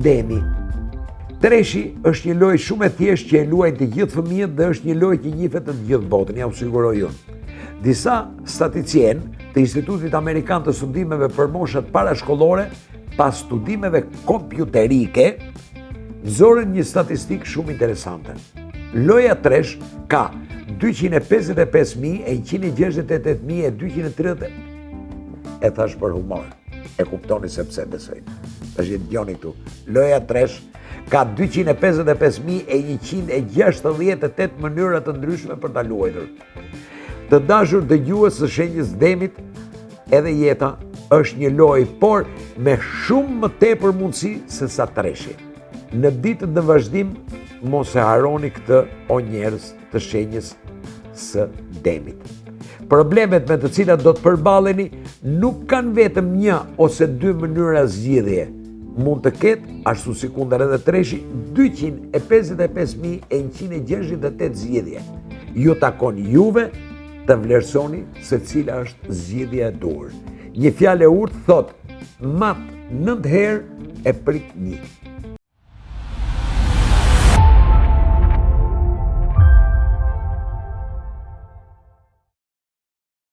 Demi. Treshi është një lojë shumë e thjeshtë që e luajnë të gjithë fëmijët dhe është një lojë që njihet në të gjithë botën, ja u siguroj unë. Disa statisticianë të Institutit Amerikan të Studimeve për Moshat Parashkollore, pas studimeve kompjuterike, nxorën një statistikë shumë interesante. Loja tresh ka 255.000 e 168.000 e 230. E thash për humor. E kuptoni se pse besoj. Tash e dëgjoni këtu. Loja tresh ka 255.000 e 168 mënyra të ndryshme për ta luajtur. Të dashur dëgjues së shenjës Demit, edhe jeta është një lojë, por me shumë më tepër mundësi se sa treshi. Në ditët në vazhdim, mos e harroni këtë, o njerëz të shenjës së Demit. Problemet me të cilat do të përballeni nuk kanë vetëm një ose dy mënyra zgjidhje. Mund të ketë, ashtu si kundër edhe treshi, 255.000 e 168 zgjidhje. Ju takon juve të vlerësoni se cila është zgjidhja e duhur. Një fjalë e urtë thot, mat 9 herë e prit 1.